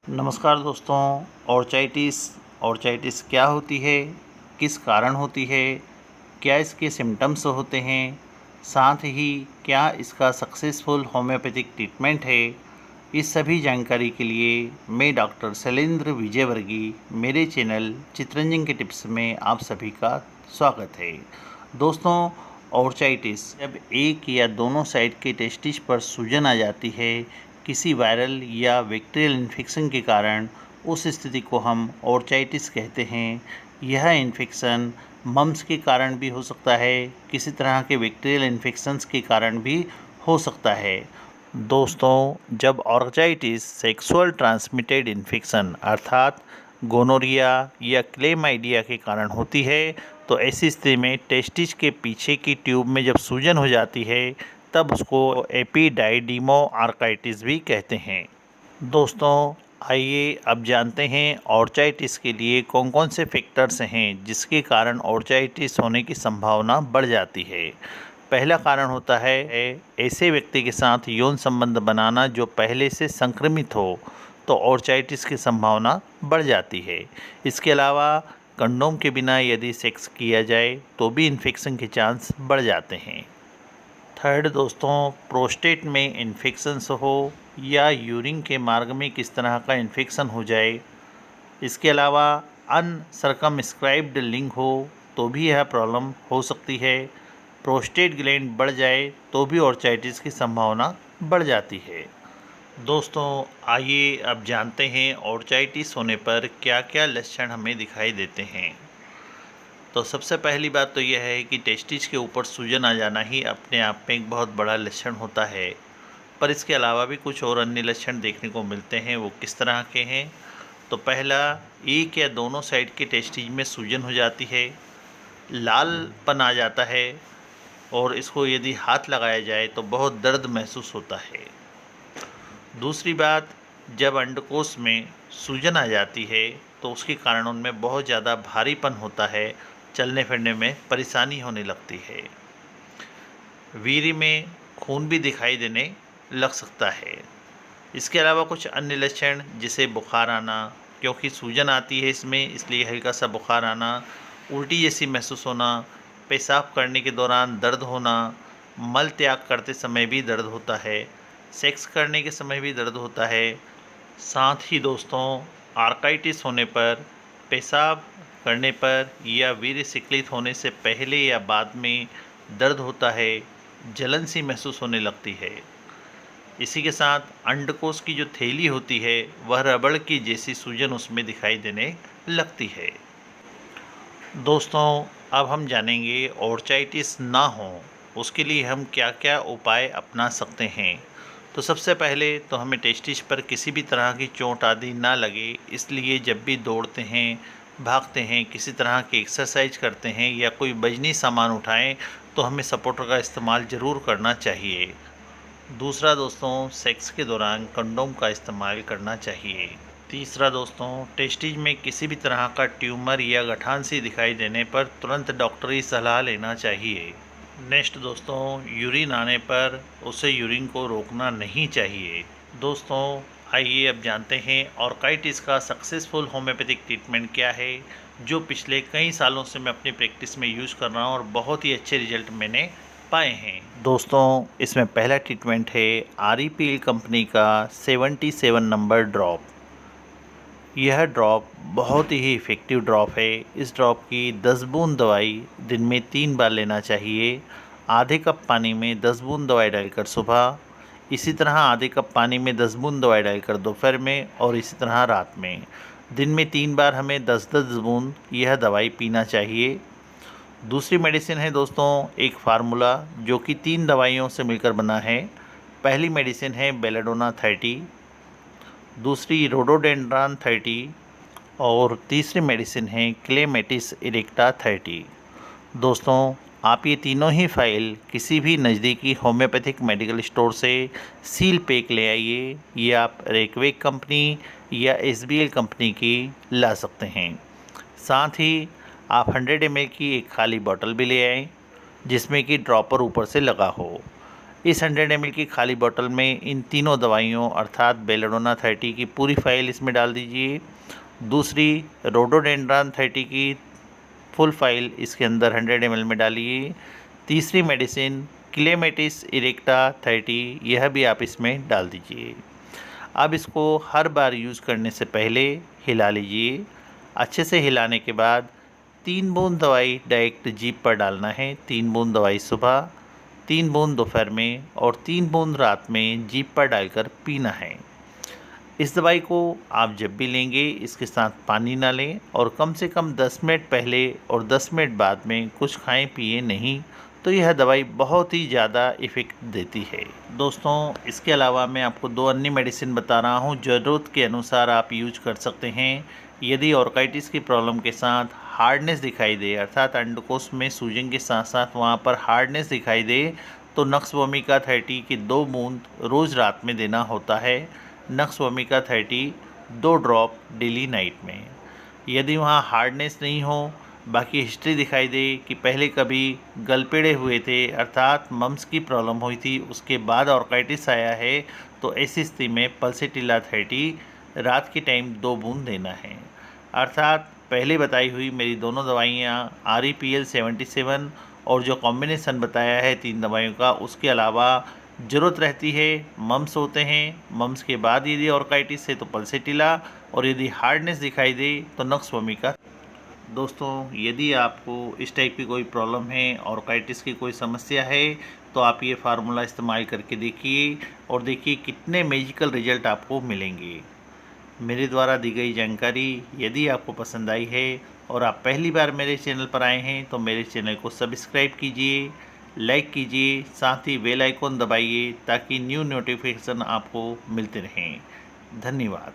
नमस्कार दोस्तों। ऑर्चाइटिस क्या होती है, किस कारण होती है, क्या इसके सिम्टम्स होते हैं, साथ ही क्या इसका सक्सेसफुल होम्योपैथिक ट्रीटमेंट है। इस सभी जानकारी के लिए मैं डॉक्टर शैलेंद्र विजयवर्गीय मेरे चैनल चितरंजन के टिप्स में आप सभी का स्वागत है। दोस्तों, ऑर्चाइटिस जब एक या दोनों साइड के टेस्टिस पर सूजन आ जाती है किसी वायरल या बैक्टीरियल इन्फेक्शन के कारण, उस स्थिति को हम ऑर्चाइटिस कहते हैं। यह इन्फेक्शन मम्स के कारण भी हो सकता है, किसी तरह के बैक्टीरियल इन्फेक्शंस के कारण भी हो सकता है। दोस्तों, जब ऑर्चाइटिस सेक्सुअल ट्रांसमिटेड इन्फेक्शन अर्थात गोनोरिया या क्लेमाइडिया के कारण होती है, तो ऐसी स्थिति में टेस्टिस के पीछे की ट्यूब में जब सूजन हो जाती है तब उसको एपिडाइडिमो आर्काइटिस भी कहते हैं। दोस्तों, आइए अब जानते हैं ऑर्चाइटिस के लिए कौन कौन से फैक्टर्स हैं जिसके कारण ऑर्चाइटिस होने की संभावना बढ़ जाती है। पहला कारण होता है ऐसे व्यक्ति के साथ यौन संबंध बनाना जो पहले से संक्रमित हो, तो ऑर्चाइटिस की संभावना बढ़ जाती है। इसके अलावा कंडोम के बिना यदि सेक्स किया जाए तो भी इन्फेक्शन के चांस बढ़ जाते हैं। थर्ड दोस्तों, प्रोस्टेट में इन्फेक्शंस हो या यूरिन के मार्ग में किस तरह का इन्फेक्शन हो जाए। इसके अलावा अनसर्कमस्क्राइब्ड लिंग हो तो भी यह प्रॉब्लम हो सकती है। प्रोस्टेट ग्लैंड बढ़ जाए तो भी ऑर्चाइटिस की संभावना बढ़ जाती है। दोस्तों, आइए अब जानते हैं ऑर्चाइटिस होने पर क्या क्या लक्षण हमें दिखाई देते हैं। तो सबसे पहली बात तो यह है कि टेस्टिस के ऊपर सूजन आ जाना ही अपने आप में एक बहुत बड़ा लक्षण होता है, पर इसके अलावा भी कुछ और अन्य लक्षण देखने को मिलते हैं। वो किस तरह के हैं? तो पहला, एक या दोनों साइड के टेस्टिस में सूजन हो जाती है, लालपन आ जाता है और इसको यदि हाथ लगाया जाए तो बहुत दर्द महसूस होता है। दूसरी बात, जब अंडकोश में सूजन आ जाती है तो उसके कारण उनमें बहुत ज़्यादा भारीपन होता है, चलने फिरने में परेशानी होने लगती है। वीर्य में खून भी दिखाई देने लग सकता है। इसके अलावा कुछ अन्य लक्षण जैसे बुखार आना, क्योंकि सूजन आती है इसमें इसलिए हल्का सा बुखार आना, उल्टी जैसी महसूस होना, पेशाब करने के दौरान दर्द होना, मल त्याग करते समय भी दर्द होता है, सेक्स करने के समय भी दर्द होता है। साथ ही दोस्तों, आर्काइटिस होने पर पेशाब करने पर या वीर्य स्खलित होने से पहले या बाद में दर्द होता है, जलन सी महसूस होने लगती है। इसी के साथ अंडकोश की जो थैली होती है वह रबड़ की जैसी सूजन उसमें दिखाई देने लगती है। दोस्तों, अब हम जानेंगे ऑर्चाइटिस ना हो उसके लिए हम क्या क्या उपाय अपना सकते हैं। तो सबसे पहले तो हमें टेस्टिस पर किसी भी तरह की चोट आदि ना लगे, इसलिए जब भी दौड़ते हैं, भागते हैं, किसी तरह की एक्सरसाइज करते हैं या कोई वजनी सामान उठाएं तो हमें सपोर्टर का इस्तेमाल ज़रूर करना चाहिए। दूसरा दोस्तों, सेक्स के दौरान कंडोम का इस्तेमाल करना चाहिए। तीसरा दोस्तों, टेस्टिस में किसी भी तरह का ट्यूमर या गठान सी दिखाई देने पर तुरंत डॉक्टरी सलाह लेना चाहिए। नेक्स्ट दोस्तों, यूरिन आने पर उसे यूरिन को रोकना नहीं चाहिए। दोस्तों, आइए अब जानते हैं ऑर्काइटिस का सक्सेसफुल होम्योपैथिक ट्रीटमेंट क्या है, जो पिछले कई सालों से मैं अपनी प्रैक्टिस में यूज़ कर रहा हूँ और बहुत ही अच्छे रिजल्ट मैंने पाए हैं। दोस्तों, इसमें पहला ट्रीटमेंट है REPL कंपनी का 77 नंबर ड्रॉप। यह ड्रॉप बहुत ही इफ़ेक्टिव ड्रॉप है। इस ड्रॉप की 10 बूंद दवाई दिन में 3 बार लेना चाहिए। आधे कप पानी में 10 बूंद दवाई डालकर सुबह, इसी तरह आधे कप पानी में 10 बूंद दवाई डालकर दोपहर में और इसी तरह रात में। दिन में 3 बार हमें 10-10 बूंद यह दवाई पीना चाहिए। दूसरी मेडिसिन है दोस्तों एक फार्मूला जो कि 3 दवाइयों से मिलकर बना है। पहली मेडिसिन है बेलाडोना 30, दूसरी रोडोडेंड्रॉन 30 और तीसरी मेडिसिन है क्लेमेटिस इरेक्टा 30। दोस्तों, आप ये तीनों ही फाइल किसी भी नज़दीकी होम्योपैथिक मेडिकल स्टोर से सील पैक ले आइए, ये आप रेकवेक कंपनी या SBL कंपनी की ला सकते हैं। साथ ही आप 100 ml की एक खाली बोतल भी ले आएँ जिसमें कि ड्रॉपर ऊपर से लगा हो। इस 100 ml की खाली बोतल में इन तीनों दवाइयों अर्थात बेलेडोना 30 की पूरी फाइल इसमें डाल दीजिए। दूसरी रोडोडेंड्रॉन 30 की फुल फाइल इसके अंदर 100 ml में डालिए। तीसरी मेडिसिन क्लेमेटिस इरेक्टा 30 यह भी आप इसमें डाल दीजिए। अब इसको हर बार यूज़ करने से पहले हिला लीजिए। अच्छे से हिलाने के बाद 3 बूंद दवाई डायरेक्ट जीभ पर डालना है। 3 बूंद दवाई सुबह, 3 बूंद दोपहर में और 3 बूंद रात में जीभ पर डालकर पीना है। इस दवाई को आप जब भी लेंगे इसके साथ पानी ना लें और कम से कम 10 मिनट पहले और 10 मिनट बाद में कुछ खाएं पिए नहीं, तो यह दवाई बहुत ही ज़्यादा इफ़ेक्ट देती है। दोस्तों, इसके अलावा मैं आपको 2 अन्य मेडिसिन बता रहा हूँ, ज़रूरत के अनुसार आप यूज कर सकते हैं। यदि ऑर्काइटिस की प्रॉब्लम के साथ हार्डनेस दिखाई दे अर्थात अंडकोश में सूजन के साथ साथ वहाँ पर हार्डनेस दिखाई दे तो नक्स वोमिका 30 की 2 बूंद रोज़ रात में देना होता है। Nux vomica 30 2 drop daily night में। यदि वहाँ हार्डनेस नहीं हो, बाकी हिस्ट्री दिखाई दे कि पहले कभी गलपेड़े हुए थे अर्थात मम्स की प्रॉब्लम हुई थी उसके बाद ऑर्काइटिस आया है, तो ऐसी स्थिति में पल्सेटिला 30 रात के टाइम 2 बूंद देना है। अर्थात पहले बताई हुई मेरी दोनों दवाइयाँ REPL 77 और जो कॉम्बिनेशन बताया है 3 दवाइयों का, उसके अलावा ज़रूरत रहती है मम्स होते हैं, मम्स के बाद यदि ऑर्काइटिस है तो पल्सेटिला और यदि हार्डनेस दिखाई दे तो नक्स वोमिका। दोस्तों, यदि आपको इस टाइप की कोई प्रॉब्लम है, ऑर्काइटिस की कोई समस्या है, तो आप ये फार्मूला इस्तेमाल करके देखिए और देखिए कितने मैजिकल रिजल्ट आपको मिलेंगे। मेरे द्वारा दी गई जानकारी यदि आपको पसंद आई है और आप पहली बार मेरे चैनल पर आए हैं तो मेरे चैनल को सब्सक्राइब कीजिए, लाइक कीजिए, साथ ही बेल आइकॉन दबाइए ताकि न्यू नोटिफिकेशन आपको मिलते रहें। धन्यवाद।